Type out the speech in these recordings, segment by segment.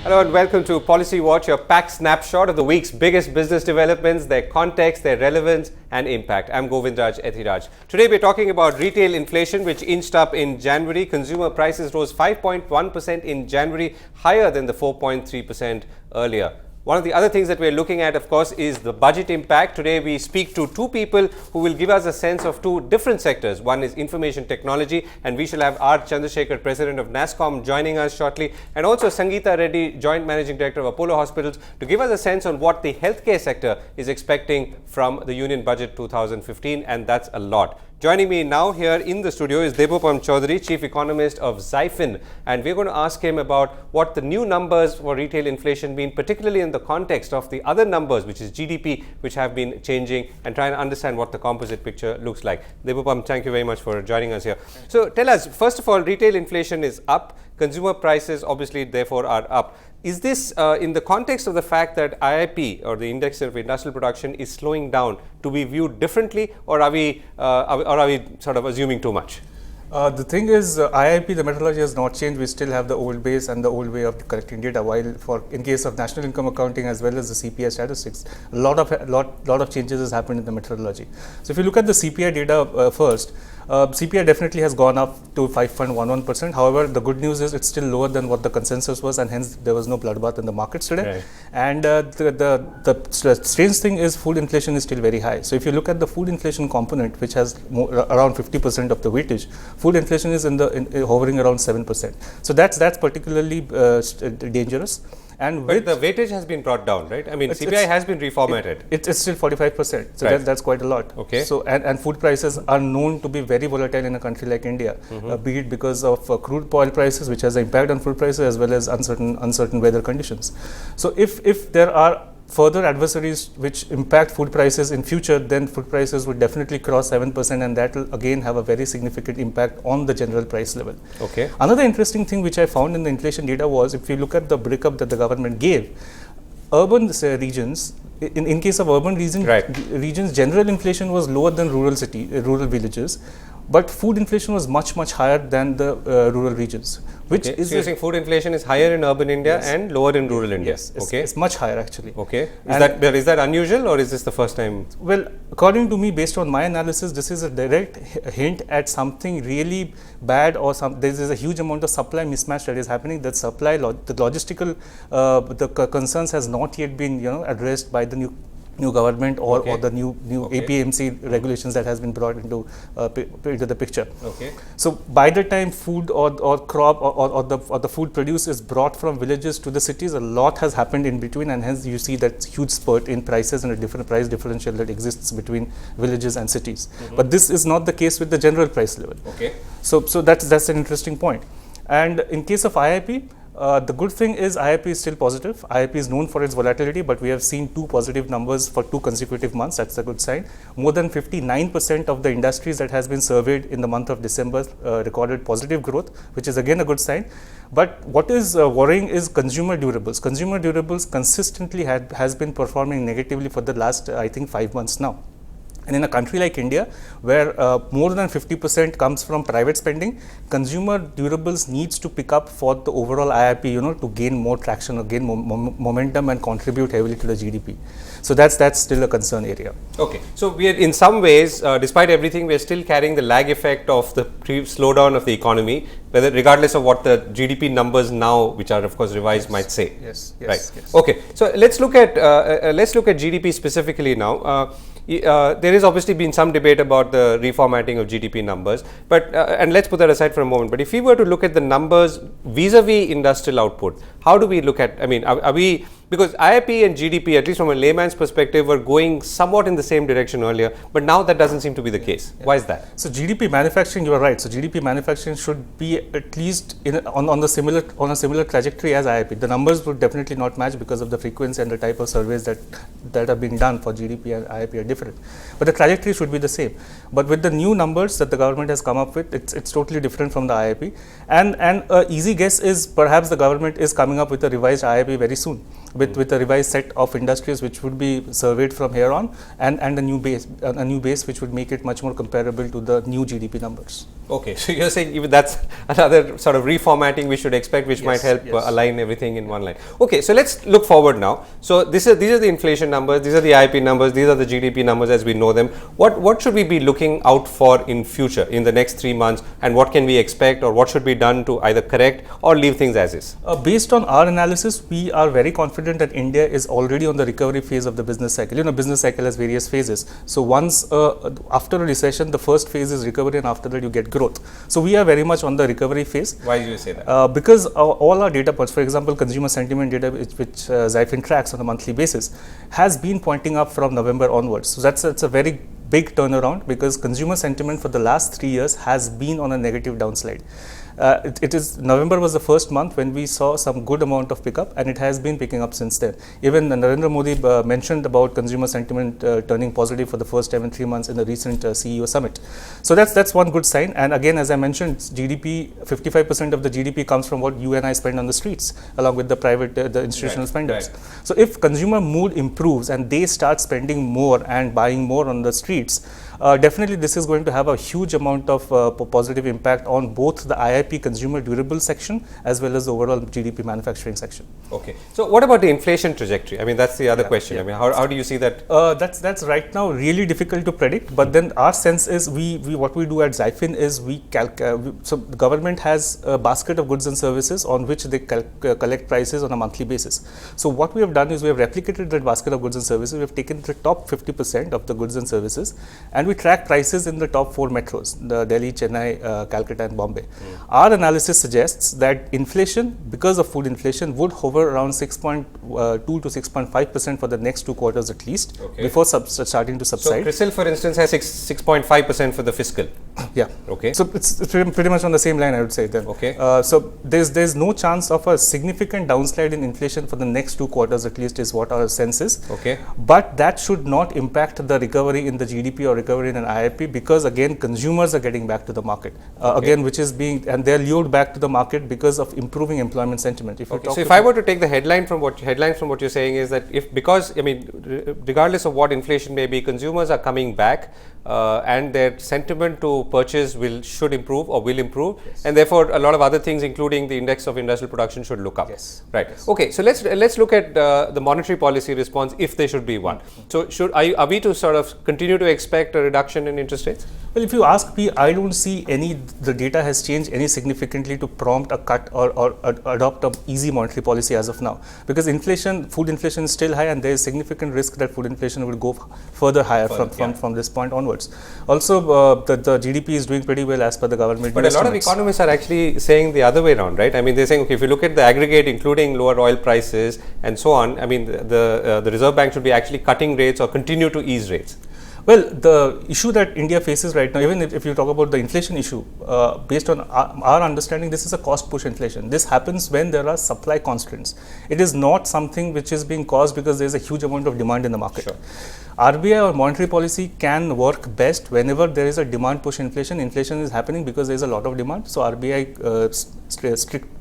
Hello and welcome to Policy Watch, your packed snapshot of the week's biggest business developments, their context, their relevance and impact. I'm Govindraj, Ethiraj. Today we're talking about retail inflation, which inched up in January. Consumer prices rose 5.1% in January, higher than the 4.3% earlier. One of the other things that we're looking at, of course, is the budget impact. Today we speak to two people who will give us a sense of two different sectors. One is information technology, and we shall have R. Chandrashekhar, President of NASSCOM, joining us shortly, and also Sangita Reddy, Joint Managing Director of Apollo Hospitals, to give us a sense on what the healthcare sector is expecting from the Union Budget 2015, and that's a lot. Joining me now here in the studio is Debopam Chaudhari, Chief Economist of Zyfin, and we're going to ask him about what the new numbers for retail inflation mean, particularly in the context of the other numbers, which is GDP, which have been changing, and trying to understand what the composite picture looks like. Debopam, thank you very much for joining us here. So tell us, first of all, retail inflation is up, consumer prices obviously therefore are up. Is this in the context of the fact that IIP, or the Index of Industrial Production, is slowing down, to be viewed differently, or are we sort of assuming too much? The thing is, IIP, the methodology has not changed. We still have the old base and the old way of collecting data. While in case of national income accounting as well as the CPI statistics, a lot of changes has happened in the methodology. So if you look at the CPI data first, CPI definitely has gone up to 5.11%. However, the good news is it's still lower than what the consensus was, and hence there was no bloodbath in the markets today. Right. And the strange thing is food inflation is still very high. So if you look at the food inflation component, which has around 50% of the weightage, food inflation is hovering around 7%. So that's particularly dangerous. And but the weightage has been brought down, right? I mean, CPI has been reformatted. It's still 45%. So right. that's quite a lot. Okay. So and food prices are known to be very volatile in a country like India, be it because of crude oil prices, which has an impact on food prices, as well as uncertain weather conditions. So if there are further adversaries which impact food prices in future, then food prices would definitely cross 7%, and that will again have a very significant impact on the general price level. Okay. Another interesting thing which I found in the inflation data was, if you look at the breakup that the government gave, urban regions, in case of urban regions, general inflation was lower than rural villages, but food inflation was much very than the rural regions. Which is so you're saying food inflation is higher in urban India and lower in rural India? Yes, it's much higher actually. Okay. Is that unusual, or is this the first time? Well, according to me, based on my analysis, this is a direct hint at something really bad, or there is a huge amount of supply mismatch that is happening. That supply, the logistical, the concerns has not yet been addressed by the new government or the new APMC regulations that has been brought into the picture. Okay. So by the time food or crop or the food produce is brought from villages to the cities, a lot has happened in between, and hence you see that huge spurt in prices and a different price differential that exists between villages and cities. But this is not the case with the general price level. Okay. So that's an interesting point. And in case of IIP, the good thing is IIP is still positive. IIP is known for its volatility, but we have seen two positive numbers for 2 consecutive months. That's a good sign. More than 59% of the industries that has been surveyed in the month of December recorded positive growth, which is again a good sign. But what is worrying is consumer durables. Consumer durables consistently has been performing negatively for the last, I think, 5 months now. And in a country like India, where more than 50% comes from private spending, consumer durables needs to pick up for the overall IIP, to gain more traction or gain momentum and contribute heavily to the GDP. So that's still a concern area. Okay. So we are, in some ways, despite everything, we are still carrying the lag effect of the slowdown of the economy, regardless of what the GDP numbers now, which are of course revised, might say. Yes. Right. Yes. Okay. So let's look at GDP specifically now. There has obviously been some debate about the reformatting of GDP numbers, but and let's put that aside for a moment. But if we were to look at the numbers vis-a-vis industrial output, how do we look at? I mean, are we, because IIP and GDP, at least from a layman's perspective, were going somewhat in the same direction earlier, but now that doesn't seem to be the case. Yeah. Why is that? So GDP manufacturing, you are right. So GDP manufacturing should be at least on a similar trajectory as IIP. The numbers would definitely not match because of the frequency and the type of surveys that are being done for GDP and IIP are different. But the trajectory should be the same. But with the new numbers that the government has come up with, it's totally different from the IIP. And an easy guess is perhaps the government is coming up with a revised IIP very soon, with a revised set of industries which would be surveyed from here on, and a new base which would make it much more comparable to the new GDP numbers. Okay, so you're saying even that's another sort of reformatting we should expect, which might help align everything in one line. Okay, so let's look forward now. So these are the inflation numbers, these are the IIP numbers, these are the GDP numbers as we know them. What should we be looking out for in future, in the next 3 months, and what can we expect, or what should be done to either correct or leave things as is? Based on our analysis, we are very confident that India is already on the recovery phase of the business cycle. You know, business cycle has various phases. So once after a recession, the first phase is recovery, and after that you get growth. So we are very much on the recovery phase. Why do you say that? Because all our data points, for example, consumer sentiment data, which Zyfin tracks on a monthly basis, has been pointing up from November onwards. So that's a very big turnaround, because consumer sentiment for the last 3 years has been on a negative downslide. November was the first month when we saw some good amount of pickup, and it has been picking up since then. Even Narendra Modi mentioned about consumer sentiment turning positive for the first time in 3 months in the recent CEO summit. So that's one good sign. And again, as I mentioned, GDP, 55% of the GDP comes from what you and I spend on the streets, along with the private, the institutional spenders. Right. So if consumer mood improves and they start spending more and buying more on the streets, definitely this is going to have a huge amount of positive impact on both the IIP consumer durable section as well as the overall GDP manufacturing section. Okay. So what about the inflation trajectory? I mean, that's the other question. I mean, how do you see that? That's right now really difficult to predict, but then our sense is what we do at Zyfin is so the government has a basket of goods and services on which they collect prices on a monthly basis. So what we have done is we have replicated that basket of goods and services. We have taken the top 50% of the goods and services, and we track prices in the top 4 metros, the Delhi, Chennai, Calcutta and Bombay. Our analysis suggests that inflation, because of food inflation, would hover around 6.2 to 6.5% for the next 2 quarters at least, before starting to subside. So CRISIL, for instance, has 6.5% for the fiscal. Yeah. Okay. So it's pretty much on the same line, I would say then. Okay. So there's no chance of a significant downslide in inflation for the next 2 quarters at least, is what our sense is. Okay. But that should not impact the recovery in the GDP or recovery in an IIP, because again consumers are getting back to the market again, which is and they're lured back to the market because of improving employment sentiment. So if I were to take the headlines from what you're saying is that regardless of what inflation may be, consumers are coming back and their sentiment to purchase should improve or will improve, and therefore a lot of other things, including the index of industrial production, should look up. Yes. Right. Yes. Okay. So let's look at the monetary policy response, if there should be one. So are we to sort of continue to expect a reduction in interest rates? Well, if you ask me, I don't see the data has changed any significantly to prompt a cut or adopt an easy monetary policy as of now, because food inflation is still high, and there is significant risk that food inflation will go further higher from this point onwards. Also, the GDP is doing pretty well as per the government. But a lot of economists are actually saying the other way around, right? I mean, they're saying, okay, if you look at the aggregate, including lower oil prices and so on, I mean, the Reserve Bank should be actually cutting rates or continue to ease rates. Well, the issue that India faces right now, even if you talk about the inflation issue, based on our understanding, this is a cost push inflation. This happens when there are supply constraints. It is not something which is being caused because there is a huge amount of demand in the market. Sure. RBI or monetary policy can work best whenever there is a demand push inflation. Inflation is happening because there is a lot of demand. So RBI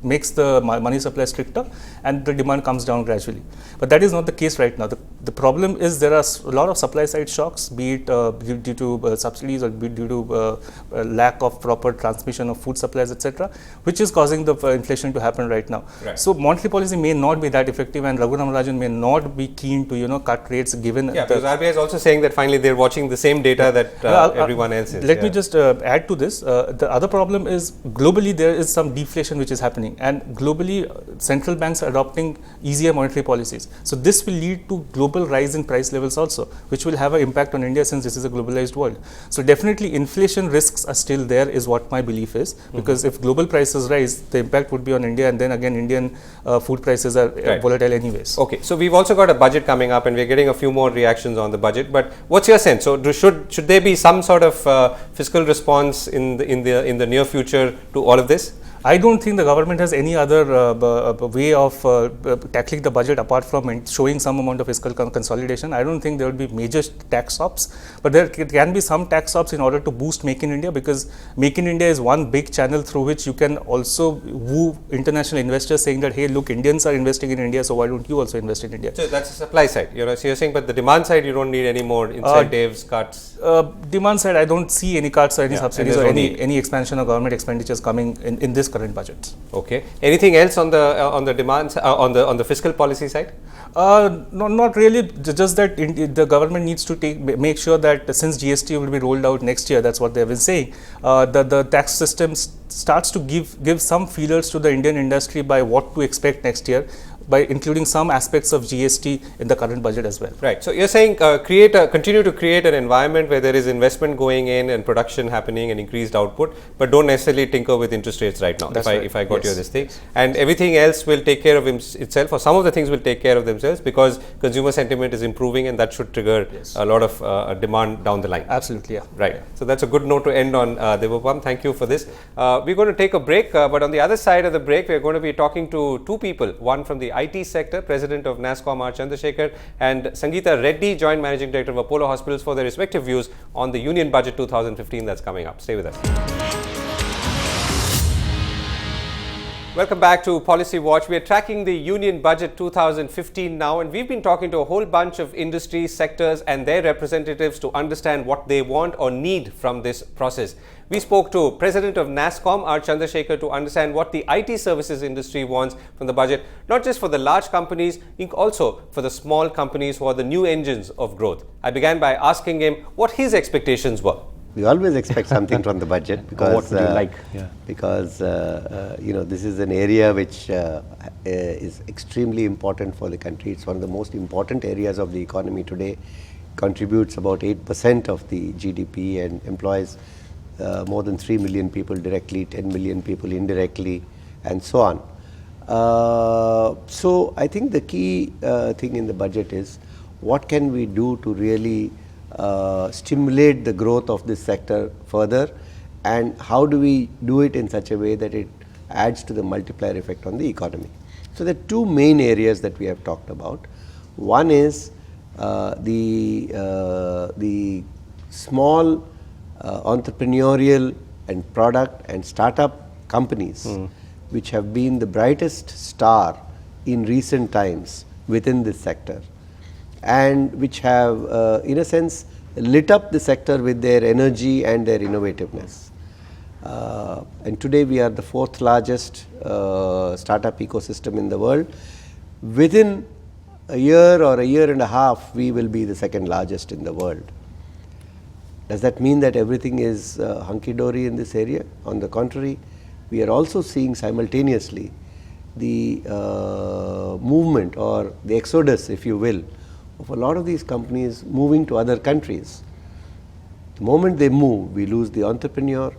makes the money supply stricter, and the demand comes down gradually. But that is not the case right now. The problem is there are a lot of supply side shocks, be it due to subsidies or be due to lack of proper transmission of food supplies, etc., which is causing the inflation to happen right now. Right. So monetary policy may not be that effective, and Raghuram Rajan may not be keen to cut rates given. Yeah, because RBI is also saying that finally they're watching the same data that everyone else is. Let me just add to this. The other problem is globally there is some deflation which is happening, and globally central banks are adopting easier monetary policies. So this will lead to global rise in price levels also, which will have an impact on India since this is a globalized world. So definitely inflation risks are still there, is what my belief is, because if global prices rise, the impact would be on India, and then again Indian food prices are volatile anyways. Okay, so we've also got a budget coming up, and we're getting a few more reactions on the budget. But what's your sense? So should there be some sort of fiscal response in the near future to all of this? I don't think the government has any other way of tackling the budget apart from showing some amount of fiscal consolidation. I don't think there will be major tax stops, but there can be some tax stops in order to boost Make in India, because Make in India is one big channel through which you can also woo international investors, saying that, hey, look, Indians are investing in India, so why don't you also invest in India? So that's the supply side. So you're saying, but the demand side, you don't need any more incentives, cuts. Demand side, I don't see any cuts or any subsidies or any expansion of government expenditures coming in this current budget. Okay. Anything else on the demand on the fiscal policy side? No, not really. Just that the government needs to make sure that since GST will be rolled out next year, that's what they have been saying. The tax system starts to give some feelers to the Indian industry by what to expect next year, by including some aspects of GST in the current budget as well. Right. So you're saying continue to create an environment where there is investment going in and production happening and increased output, but don't necessarily tinker with interest rates right now. That's if I got you this thing, and everything else will take care of itself, or some of the things will take care of themselves, because consumer sentiment is improving, and that should trigger a lot of demand down the line. Absolutely, yeah. Right. Yeah. So that's a good note to end on, Debopam. Thank you for this. We're going to take a break, but on the other side of the break, we're going to be talking to two people, one from the IT sector, President of NASSCOM R. Chandrashekhar, and Sangita Reddy, Joint Managing Director of Apollo Hospitals, for their respective views on the Union Budget 2015 that's coming up. Stay with us. Welcome back to Policy Watch. We are tracking the Union Budget 2015 now, and we've been talking to a whole bunch of industry sectors and their representatives to understand what they want or need from this process. We spoke to President of NASSCOM, R. Chandrashekhar, to understand what the IT services industry wants from the budget, not just for the large companies, also for the small companies who are the new engines of growth. I began by asking him what his expectations were. We always expect something from the budget, because what would you like? Because this is an area which is extremely important for the country. It's one of the most important areas of the economy today. Contributes about 8% of the GDP and employs more than 3 million people directly, 10 million people indirectly, and so on. So I think the key thing in the budget is what can we do to really stimulate the growth of this sector further, and how do we do it in such a way that it adds to the multiplier effect on the economy. So there are two main areas that we have talked about. One is the small entrepreneurial and product and startup companies which have been the brightest star in recent times within this sector, and which have in a sense lit up the sector with their energy and their innovativeness. And today we are the fourth largest startup ecosystem in the world. Within a year or a year and a half, we will be the second largest in the world. Does that mean that everything is hunky-dory in this area? On the contrary, we are also seeing simultaneously the movement, or the exodus, if you will, of a lot of these companies moving to other countries. The moment they move, we lose the entrepreneur,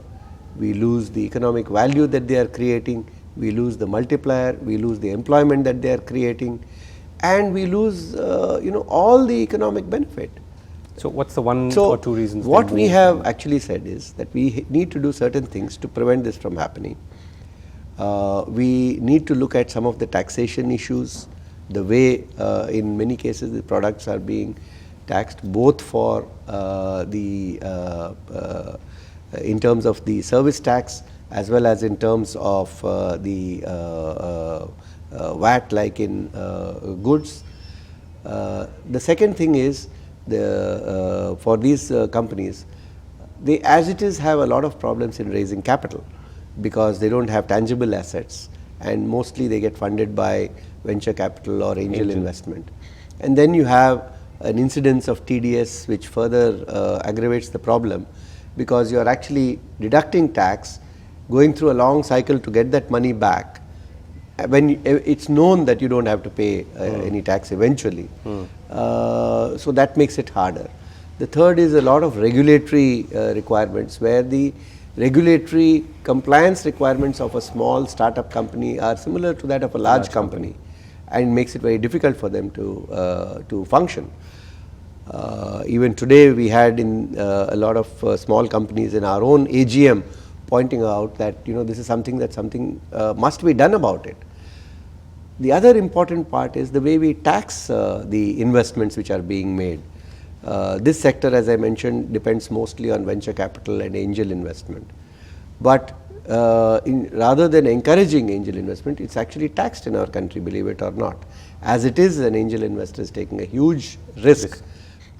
we lose the economic value that they are creating, we lose the multiplier, we lose the employment that they are creating, and we lose all the economic benefit. So what's the one or two reasons? What we have actually said is that we need to do certain things to prevent this from happening. We need to look at some of the taxation issues, the way in many cases the products are being taxed, both for in terms of the service tax as well as in terms of the VAT, like in goods. The second thing is, for these companies, they as it is have a lot of problems in raising capital, because they don't have tangible assets, and mostly they get funded by venture capital or angel investment. And then you have an incidence of TDS which further aggravates the problem, because you are actually deducting tax, going through a long cycle to get that money back, when it's known that you don't have to pay any tax eventually. So that makes it harder. The third is a lot of regulatory requirements, where the regulatory compliance requirements of a small startup company are similar to that of a large company, and makes it very difficult for them to function. Even today we had in a lot of small companies in our own AGM pointing out that this is something must be done about it. The other important part is the way we tax the investments which are being made. This sector, as I mentioned, depends mostly on venture capital and angel investment. But rather than encouraging angel investment, it's actually taxed in our country, believe it or not. As it is, an angel investor is taking a huge risk.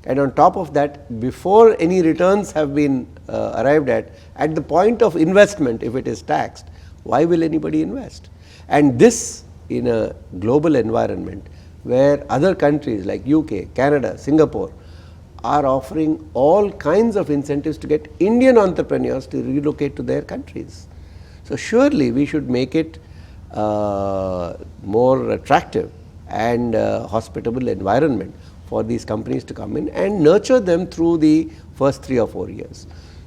And on top of that, before any returns have been arrived at the point of investment, if it is taxed, why will anybody invest? And this in a global environment where other countries like UK, Canada, Singapore are offering all kinds of incentives to get Indian entrepreneurs to relocate to their countries. So surely we should make it more attractive and hospitable environment for these companies to come in and nurture them through the first 3 or 4 years.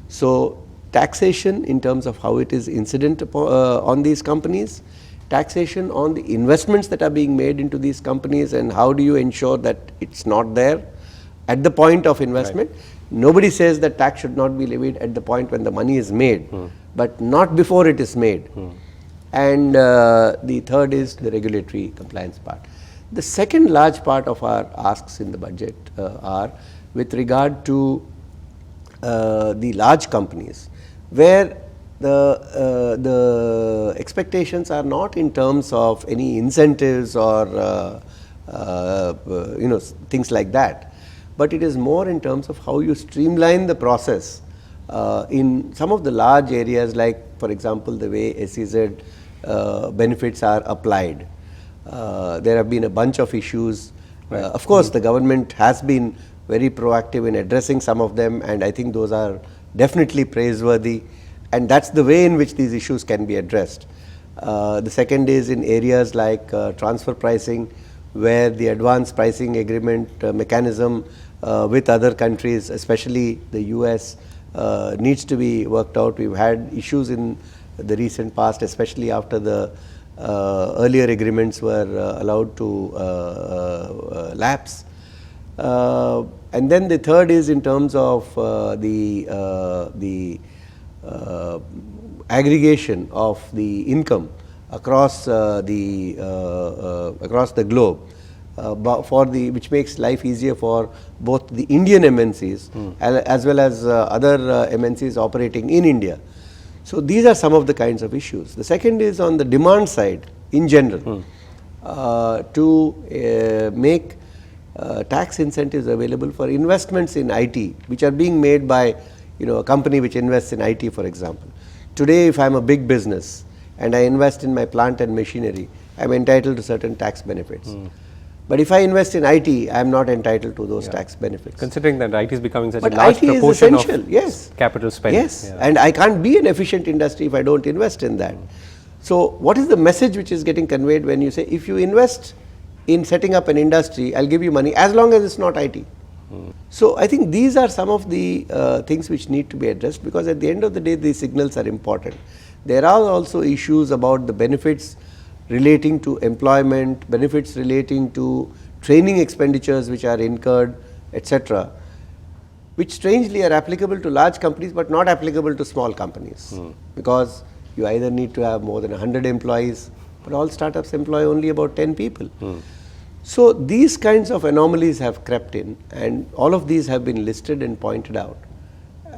So taxation in terms of how it is incident on these companies, taxation on the investments that are being made into these companies, and how do you ensure that it's not there at the point of investment. Right. Nobody says that tax should not be levied at the point when the money is made, but not before it is made. And the third is the regulatory compliance part. The second large part of our asks in the budget are with regard to the large companies, where the expectations are not in terms of any incentives or things like that, but it is more in terms of how you streamline the process in some of the large areas, like for example the way SEZ benefits are applied. There have been a bunch of issues. Right. Of course, the government has been very proactive in addressing some of them, and I think those are definitely praiseworthy, and that's the way in which these issues can be addressed. The second is in areas like transfer pricing, where the advanced pricing agreement mechanism with other countries, especially the US, needs to be worked out. We've had issues in the recent past, especially after the earlier agreements were allowed to lapse. And then the third is in terms of the aggregation of the income across the globe, which makes life easier for both the Indian MNCs as well as other MNCs operating in India. So these are some of the kinds of issues. The second is on the demand side in general, to make tax incentives available for investments in IT, which are being made by a company which invests in IT, for example. Today, if I am a big business and I invest in my plant and machinery, I am entitled to certain tax benefits. But if I invest in IT, I am not entitled to those tax benefits. Considering that IT is becoming such a large proportion of capital spend. Yes, and I can't be an efficient industry if I don't invest in that. So what is the message which is getting conveyed when you say, if you invest in setting up an industry, I'll give you money as long as it's not IT. So I think these are some of the things which need to be addressed, because at the end of the day, these signals are important. There are also issues about the benefits relating to employment, benefits relating to training expenditures which are incurred, etc., which strangely are applicable to large companies but not applicable to small companies, because you either need to have more than 100 employees, but all startups employ only about 10 people. So these kinds of anomalies have crept in, and all of these have been listed and pointed out,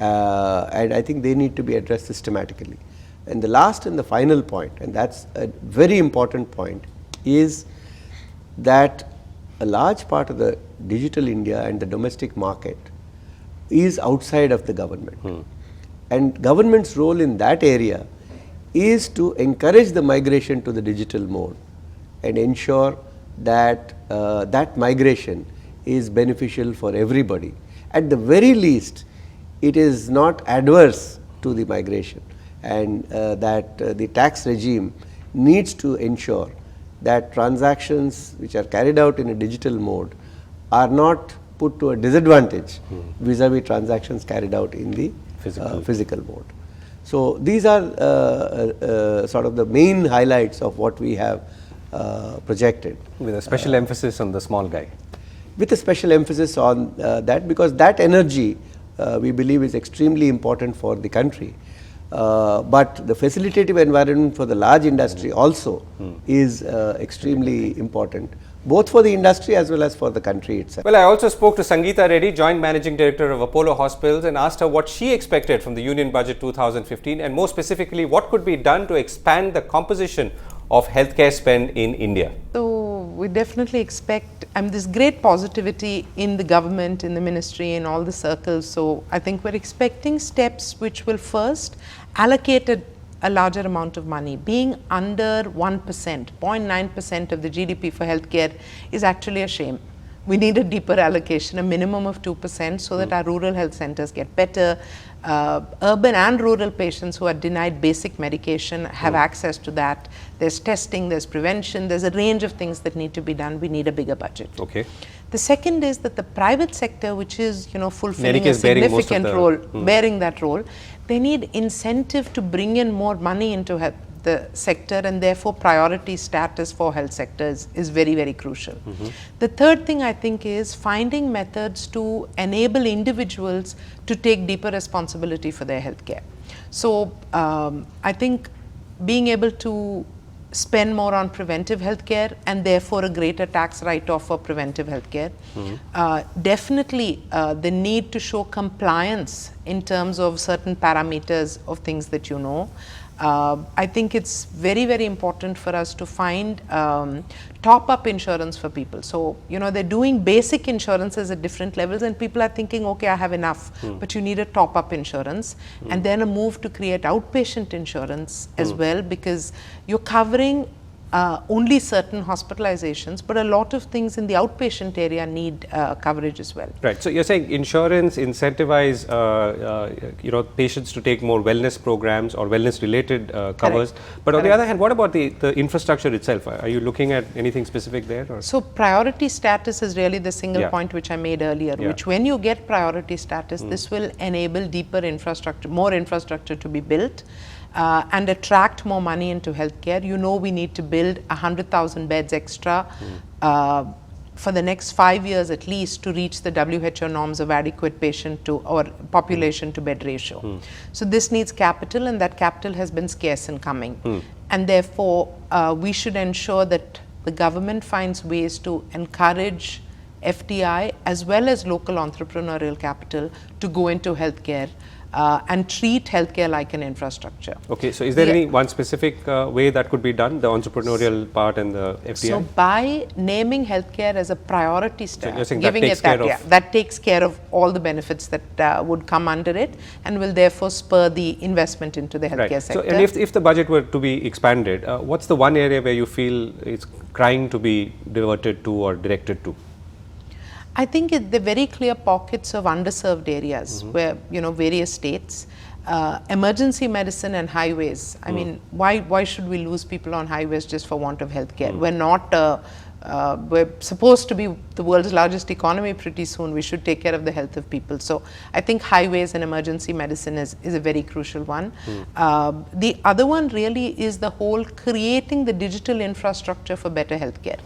and I think they need to be addressed systematically. And the last and the final point, and that's a very important point, is that a large part of the digital India and the domestic market is outside of the government. And government's role in that area is to encourage the migration to the digital mode and ensure that that migration is beneficial for everybody. At the very least, it is not adverse to the migration, and that the tax regime needs to ensure that transactions which are carried out in a digital mode are not put to a disadvantage vis-a-vis transactions carried out in the physical mode. So these are sort of the main highlights of what we have projected. With a special emphasis on the small guy. With a special emphasis on that, because that energy we believe is extremely important for the country. but the facilitative environment for the large industry also is extremely important, both for the industry as well as for the country itself. Well, I also spoke to Sangita Reddy, Joint Managing Director of Apollo Hospitals, and asked her what she expected from the Union Budget 2015 and more specifically what could be done to expand the composition of healthcare spend in India. So we definitely expect this great positivity in the government, in the ministry, in all the circles. So I think we're expecting steps which will first allocate a larger amount of money. Being under 1%, 0.9% of the GDP for healthcare is actually a shame. We need a deeper allocation, a minimum of 2%, so that our rural health centers get better. Urban and rural patients who are denied basic medication have access to that. There's testing, there's prevention, there's a range of things that need to be done. We need a bigger budget. Okay. The second is that the private sector, which is fulfilling Medicare a is bearing most of significant role, bearing that role, they need incentive to bring in more money into the sector, and therefore priority status for health sectors is very, very crucial. The third thing I think is finding methods to enable individuals to take deeper responsibility for their healthcare. So I think being able to spend more on preventive healthcare and therefore a greater tax write-off for preventive healthcare. Definitely the need to show compliance in terms of certain parameters of things that you know. I think it's very, very important for us to find top-up insurance for people. So, they're doing basic insurances at different levels and people are thinking, okay, I have enough, but you need a top-up insurance. And then a move to create outpatient insurance as well, because you're covering only certain hospitalizations, but a lot of things in the outpatient area need coverage as well. Right. So you're saying insurance incentivize patients to take more wellness programs or wellness related covers. But on the other hand, what about the infrastructure itself? Are you looking at anything specific there? Or? So priority status is really the single point which I made earlier, which when you get priority status, this will enable deeper infrastructure, more infrastructure to be built. And attract more money into healthcare. We need to build 100,000 beds extra for the next 5 years at least to reach the WHO norms of adequate patient to or population to bed ratio. So this needs capital, and that capital has been scarce in coming. And therefore, we should ensure that the government finds ways to encourage FDI as well as local entrepreneurial capital to go into healthcare. And treat healthcare like an infrastructure. Okay, so is there any one specific way that could be done, the entrepreneurial part and the FDI? So by naming healthcare as a priority status, so giving it that, that takes care of all the benefits that would come under it and will therefore spur the investment into the healthcare sector. So, and if the budget were to be expanded, what's the one area where you feel it's crying to be diverted to or directed to? I think the very clear pockets of underserved areas where, various states, emergency medicine and highways. I mean, why should we lose people on highways just for want of healthcare? We're not, we're supposed to be the world's largest economy pretty soon. We should take care of the health of people. So I think highways and emergency medicine is a very crucial one. The other one really is the whole creating the digital infrastructure for better healthcare.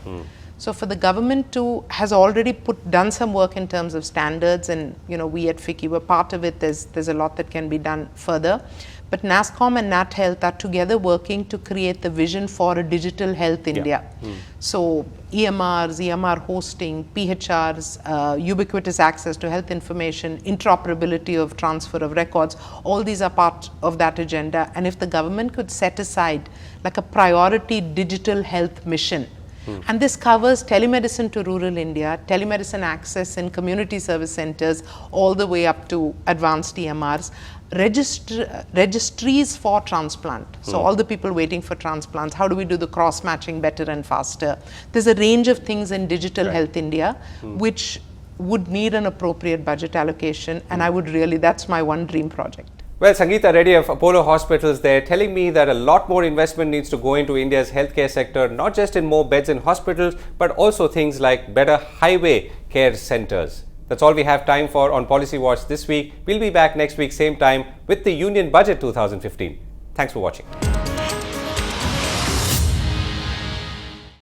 So for the government has already done some work in terms of standards, and we at FICCI were part of it. There's a lot that can be done further. But NASSCOM and Nat Health are together working to create the vision for a digital health India. So EMRs, EMR hosting, PHRs, ubiquitous access to health information, interoperability of transfer of records, all these are part of that agenda. And if the government could set aside like a priority digital health mission, and this covers telemedicine to rural India, telemedicine access in community service centers, all the way up to advanced EMRs, registries for transplant. So all the people waiting for transplants, how do we do the cross-matching better and faster? There's a range of things in Digital Health India, which would need an appropriate budget allocation, and I would really, that's my one dream project. Well, Sangita Reddy of Apollo Hospitals there telling me that a lot more investment needs to go into India's healthcare sector, not just in more beds in hospitals, but also things like better highway care centers. That's all we have time for on Policy Watch this week. We'll be back next week, same time, with the Union Budget 2015. Thanks for watching.